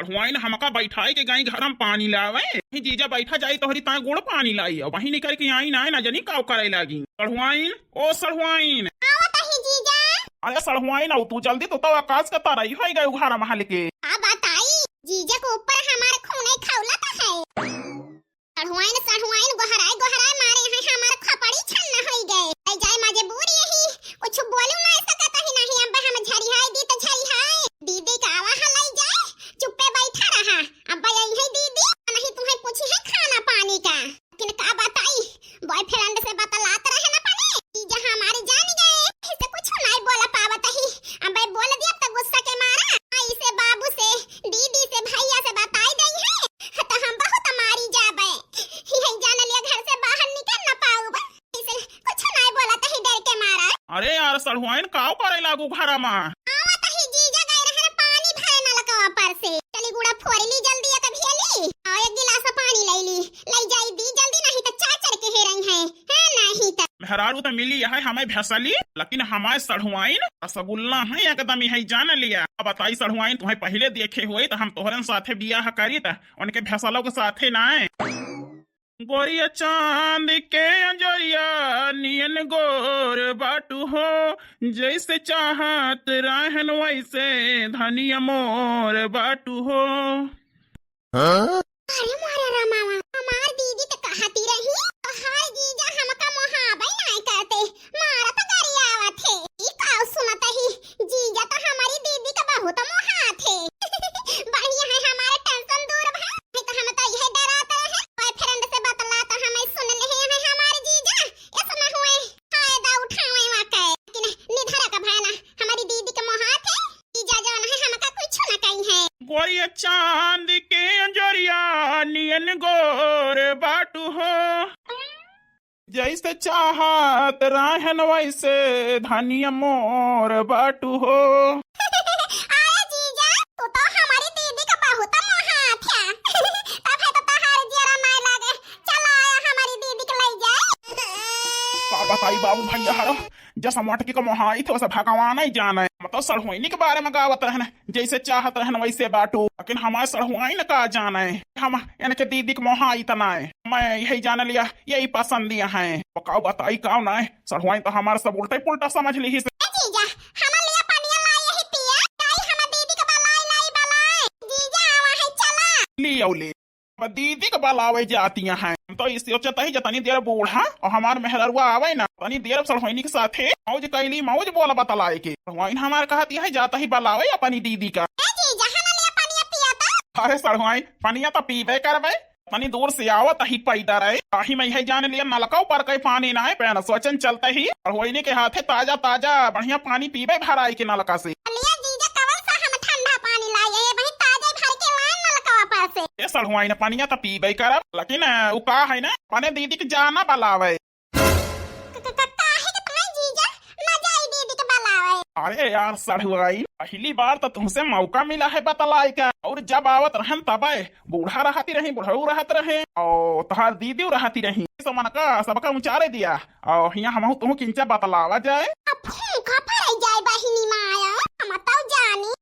हुआइन हमका बैठाए के गई घर में पानी लावे। जीजा बैठा जाई तोहरी ता गुड़ पानी लाई और वही निकल के आई ना जानी का करे लगी। सड़हुआइन ओ सड़हुआइन अरे सड़हुआइन आओ तू जल्दी, तो आकाश का तारा ही हो गए घर महल के। बताई जीजा को ऊपर हमारे खूने खौलता है। सड़हुआइन गोहराए मारे हैं हमारे खपड़ी छन्न होई गए। जाए मजबूर यही कुछ बोलू ना सकत ही नहीं। अब हम झरिहाई दी तो झरिहाई दीदी का आवा हलाई जाए चुप्पे बैठा रहा। अब यही दीदी नहीं तुम्हें पूछी है खाना पानी का। लेकिन का बताई बॉयफ्रेंड से बतलात रहे ना पानी जीजा हमारी जान गए। इसे कुछ नहीं बोला पावत ही। अब बोल दिया तो गुस्सा के मारा आई से बाबू से दीदी से भैया से बताई गई है तो हम बहुत मारी जाबे। ही जान लिया घर से बाहर निकल ना पाऊबे। इसे कुछ नहीं बोला तो ही डर के मारा। अरे यार सड़हुआइन काव करे लागू घर में। आवत ही जीजा गए रहे ना पानी भरे नलकवा पर से। चली गुड़ा फोड़ली जल्दी या कभी ली और एक गिलास पानी ले जाई दी जल्दी नहीं तो चाचर के हे रही है नहीं तो मेहरारू तो मिली है हमें भैसली, लेकिन हमारे सड़हुआइन रसगुल्ला है एकदम यही जान लिया। अब बताई सड़हुआइन तुम्हें पहले देखे हुए तो हम तोहरन साथे बियाह करी था उनके भैसलों के साथे ना है। गोरिया चांद के अंजोरिया नियन गोर बाटू हो, जैसे चाहत रहन वैसे धनिया मोर बाटू हो। अरे मारा रमावा हमार दीदी तो कहती रही हाय जीजा हमका मोहाबे नहीं करते मारा तो गरिया आवत है। ई काव सुनत ही जीजा तो हमारी दीदी का बहुत मोहा थे। बढ़िया है हमारे टेंशन दूर भा नहीं तो हम तो यह डराते हैं बॉयफ्रेंड से बतला तो हमें सुन नहीं है हमारे जीजा इसमें हुए फायदा उठावे वाके। लेकिन निधरा का भाना हमारी दीदी के मोहा थे जीजा जान है हमका कुछ ना कही है। गोरिया चांद के अंजोरिया नियन गोर बाटू हो, जैसे चाहत रहन वैसे धनिया मोर बाटू हो। अरे जीजा तू तो हमारी दीदी का बहुत मोहा था। तब है तो तहार जरा नहीं लागे चला आया हमारी दीदी के ले जाए। बताई बाबू भैया हरो जैसा मटकी का मोहाई थे वैसे भगवान ही जाना है। मतलब सड़हुआइन के बारे में गावत रहन जैसे चाहत रहन वैसे बाटू, लेकिन हमारे सड़हुआइन का जाना है हम इनके दीदी के मोहा इतना है। मैं यही जान लिया यही पसंद दिया है। बताओ बताई काव ना है सड़हुआइन तो हमारे सब उल्टा पुल्टा समझ ली ही से। जीजा हमारे लिए पानी लाई यही पिया गाई हम दीदी का बलाई जीजा आवा है चला लियो ले दीदी के बलावे जाती हैं तो इस सोचता ही जतनी देर बूढ़ा और हमार मेहररुआ आवे ना तनी देर सड़हुआइन के साथे मौज कैली मौज बोला बतलाए के। सड़हुआइन हमार कहती है जाता ही बलावे अपनी दीदी का। जीजा हमारे लिए पानी पिया था। अरे सड़हुआइन पानिया तो पीबे करबे तनी दूर से आवत ही पैदा रहे ताही मैं यही जान लिया नलका पर कई पानी ना है पैन सोचन चलते ही सड़हुआइन के हाथे ताजा ताजा बढ़िया पानी पीबे भराई के नलका से। सड़हुआइन पानिया तो पीबे करब लेकिन उ का है ना अपने दीदी के जाना बलावे। अरे यार सड़हुआइन पहली बार तो तुमसे मौका मिला है बतलाए का और जब आवत रहन तब बूढ़ा रहती रही बुढ़ऊ रहत रहे और तहार दीदी रहती रही मन का सबका उचारे दिया और यहाँ हम तुम किंचा बतलावा जाए।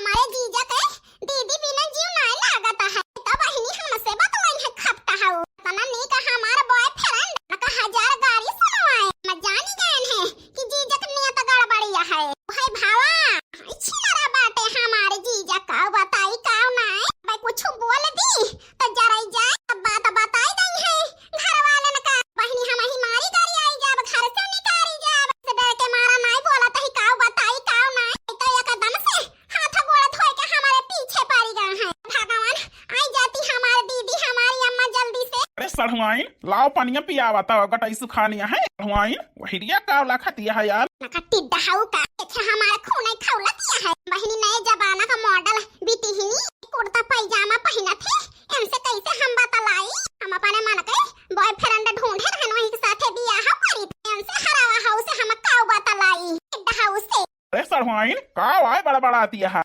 हमारे जीजा के दीदी बिना जीव नहीं लागता है तो बहिनी हमसे बतलाई है खपता है तना नहीं का हमारा बॉयफ्रेंड का हजार गाड़ी सुनवाए मैं जानी गए हैं कि जीजा की नियत गड़बड़िया है भाई भावा छिलरा बाटे हमारे जीजा का बताई का नहीं भाई कुछ बोल दी तो जरा जाए अब बात बताई गई है घर वाले ने का बहिनी हम ही मारी गाड़ी आई जाब घर से निकाली जाब से डर के मारा नहीं बोला तो ही का बताई का नहीं तो एकदम से हाथ गोड़ धोए के हमारे पीछे पड़ी गए हैं। भगवान आई जाती हमारी दीदी हमारी अम्मा जल्दी से। अरे सड़हुआइन लाओ पानिया पियावा तो गटाई सुखानिया है। सड़हुआइन वहीरिया कावला खतिया है यार नकट्टी दहाऊ का अच्छा हमारा खून खौला किया है। बहिनी नए जमाना का मॉडल बिटिहिनी कुर्ता पैजामा पहना थे इनसे कैसे हम बतलाई हम अपने मन के बॉयफ्रेंड ढूंढे रहन वही के साथे बियाह करी इनसे हरावा हाउस हम काऊ बतलाई दहाऊ से। अरे सड़हुआइन काव आए बड़ा बड़ा आती है।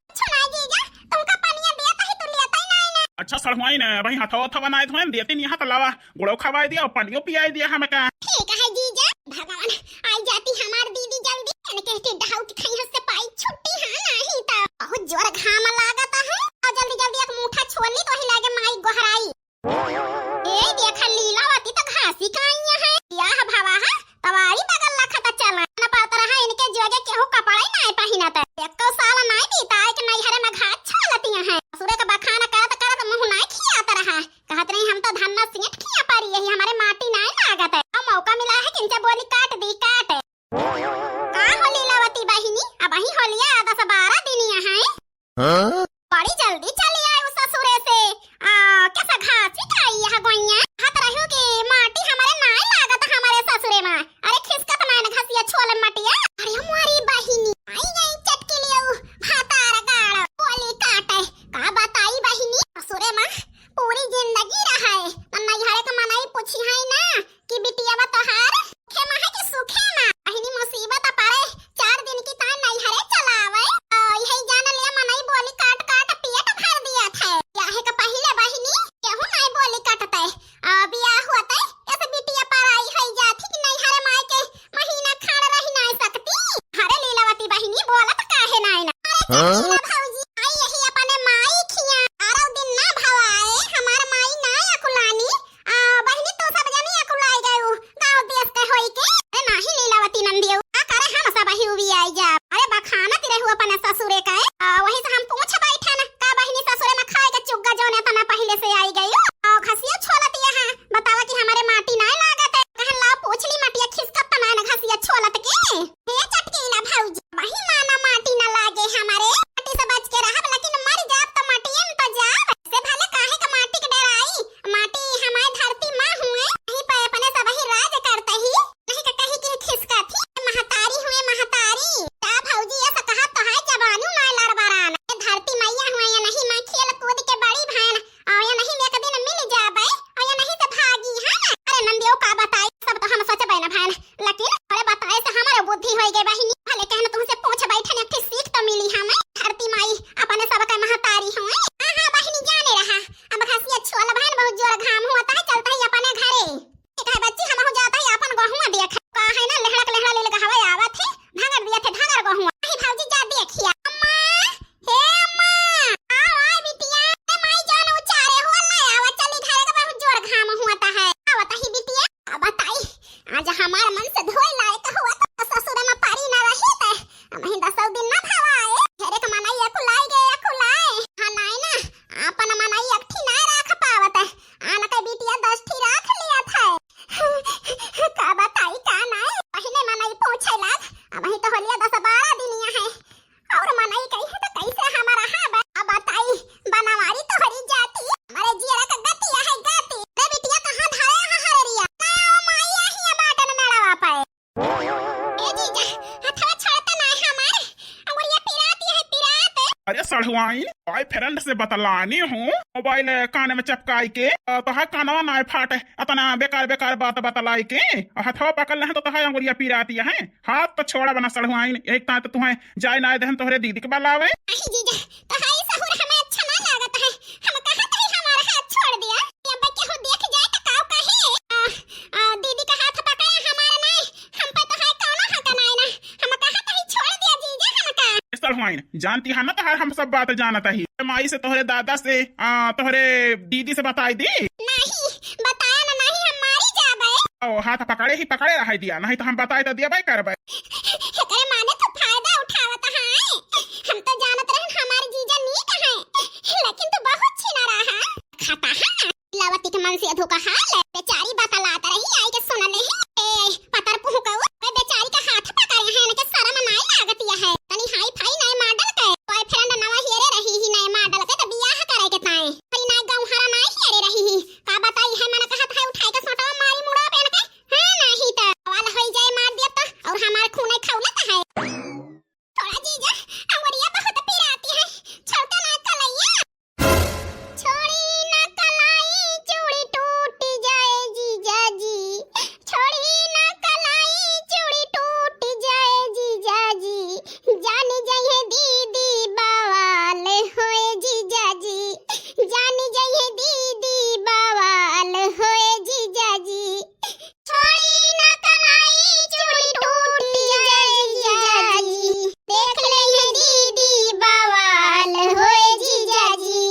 अच्छा सड़हुआइन भाई हथवा हथवा बनाए थे देते नहीं हाथ लावा गुड़ो खवाए दिया और पानियो पियाई दिया हमें का। ठीक है जीजा भगवान आई जाती हमार दीदी जल्दी कहते ढाऊ की खैया से पाई छुट्टी है नहीं तो बहुत जोर घाम लागता है और जल्दी जल्दी एक मुट्ठा काहे का पहिले बहिनी केहू नहीं बोली कटते बियाह होते ऐसे बिटिया पर आई है जाती कि नहीं हरे माई के महीना खाड़ रही नहीं सकती। हरे लीलावती बहिनी बोलत काहे नहीं ना अरे भौजी आई यही अपने माई खिया आरो दिन ना भवाए हमार माई ना अकुलानी बहिनी तो सब जनी अकुलाई गयो गांव देश के होई के अरे नाही लीलावती नंदियो का करे हम सब ही उबी आई जा अरे बखाना तिरे हुआ अपने ससुरे का वही से हम पूछ बैठा ना का बहिनी ससुरे में खाए के चुग्गा जोने तना पहले से आई गयो खसिया छोलत यहां बतावा कि हमारे माटी नहीं लागत है कहन ला पूछली माटिया खिसकत तना ना खसिया छोलत के हे चटकीला भौजी वही माना माटी ना लागे हमारे माटी से बच के रहब लेकिन मर जाब तो माटिए में तो जाब से भले काहे का माटी के डराई माटी हमारी धरती मां हुए वही पे अपने सब ही राज करते ही नहीं का कहीं की खिसकत थी महतारी हुए महतारी ता भौजी ऐसा कहा तो है जवानू ना लड़बरान धरती मैया हुए या नहीं मैं खेल कूद के बड़ी भान या नहीं एक दिन मिल जाबे या नहीं तो भागी है अरे नंदियो का बताई सब तो हम सोचबे ना भान लेकिन अरे बताए से हमारे बुद्धि होई गई बहिनी भले कहन तुमसे पूछ बैठे ने एक सीख तो मिली हमें धरती माई अपने सब के महतारी हुए हां बहिनी जाने रहा अब खसिया छोल भान बहुत जोर घाम होता है चलता है अपने घरे कहे बच्ची हम हो जाता है अपन गहुआ देख का है ना लहड़क लहड़ा ले लगा हवा आवत है भागर दिया थे भागर गहुआ नहीं भौजी जा देखिया अम्मा हे अम्मा आओ आ बिटिया ए माई जान उचारे हो ना आवत चली घरे का बहुत जोर घाम होता है आवत ही बिटिया अब बताई आज हमार मन से धोई लायक हुआ तो ससुर में पारी ना रही थे हम 10 दिन ना खवाए घरे का मनाई कुलाई गए कुलाई हां नहीं ना अपन मनाई एकठी ना रख पावत आना के बिटिया 10 ठी रख लिया था का बताई का नहीं पहले मनाई पूछे लाग अब ही तो होलिया 10-12 दिन है और मनाई कही है तो कैसे हमारा हां अब बताई बनवारी तो हरी जाती हमारे जीरा का गतिया है गति रे बिटिया कहां धारे हरिया ना माई यही बाटन मेड़वा पाए ए जीजा हथवा छोड़ता ना हमार और ये पिराती है पिरात अरे सड़हुआइन बॉयफ्रेंड से बतलानी हूँ मोबाइल कान में चपकाई के तो है कानवा ना फाटे अतना बेकार बेकार बात बतलाई के हथवा पकड़ ले तो तहा अंगुरिया पिराती है हाथ तो छोड़ा बना सड़हुआइन एक ता तो तुम्हें जाय ना देहन तोहरे दीदी के बलावे नहीं जीजा तो हाई सहुर हमें अच्छा ना लागत है हम कहत है हमारा हाथ छोड़ दिया अब केहू देख जाए तो काव कहे दीदी का हाथ पकड़े हमारा नहीं हम पे तो है कौनो हक नहीं ना हम कहत है छोड़ दिया जीजा हमका सड़हुआइन जानती है ना तहार हम सब बात जानत ही माई से तोहरे दादा से तोहरे दीदी से बताई दी नहीं बताया ना नहीं हम मारी जाबे ओ हाथ पकड़े ही पकड़े रह दिया नहीं तो हम बताए तो दिया भाई करबे एकरे माने तो फायदा उठावत है हम तो जानत रहन हमारे जीजा नीक है लेकिन तो बहुत छीना रहा खाता है लावती के मन से धोखा हाल बेचारी बतलात रही आई के सुन ले ए पतर पुहकौ बेचारी का हाथ पकड़े है ना के शर्म नहीं लागतिया है तनी हाई फाई नहीं मॉडल के बॉयफ्रेंड नवा हेरे रही ही नहीं मॉडल के तो बियाह करे के ताए हरी नहीं गांव हरा नहीं हेरे रही ही का बताई है मैंने कहत है उठाई के सोटवा मारी मुड़ा पेन के हां नहीं तो वाला होई जाए मार दिया तो और हमार खून खौलत है थोड़ा जीजा अंगुरिया बहुत पिराती है छोड़ता ना कलैया छोड़ी ना कलाई चूड़ी टूट जाए जीजा जी छोड़ी ना कलाई चूड़ी टूट जाए जीजा जी जान जाइए दीदी बवाल होए जीजा जी जान जाइए दीदी बवाल होए जीजा जी छोड़ी ना कलाई चूड़ी टूट जाए जीजा जी देख ले दीदी बवाल होए जीजा जी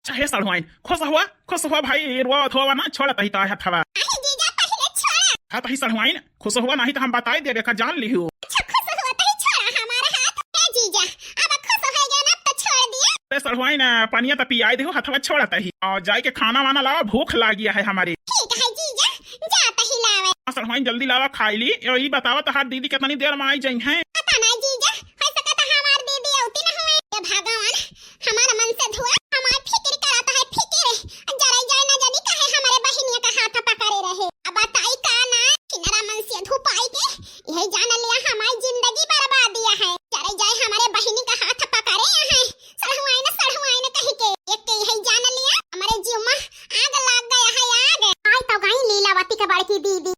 चाहे सड़हुआइन खुश हुआ भाई रोत हुआ ना छोड़त ही ता हथवा आई जीजा पहले छोड़ा हाथ ही सड़हुआइन खुश हुआ नहीं तो हम बताई देबे का जान लिहू अच्छा खुश हुआ तो ही छोड़ा हमारा हाथ ए जीजा अब खुश हो गया ना तो छोड़ दिया अरे सड़हुआइन पनिया तो पियाई देहो हथवा छोड़त ही और जाई के खाना वाना लावा भूख लागिया है हमारी ठीक है जीजा जाता ही लावे सड़हुआइन जल्दी लावा खाई ली यही बतावा तहार दीदी कितनी देर में आई जाई हैं पता ना जीजा हो सकता हमार दीदी औती ना हुए ये भगवान हमारा मन से धुआ हमार फिक्र कराता है फिक्र जरा जाए ना जानी कहे हमारे बहिनिया का हाथ पकड़े रहे अब बताई का ना किनारा मन से धुपाई के यही जान लिया हमारी जिंदगी बर्बाद दिया है जरा जाए हमारे बहिनी का हाथ पकड़े हैं सड़हुआइन कह के एक के यही जान लिया हमारे जीव में आग लग गया है आग आई तो गई लीलावती के बड़की दीदी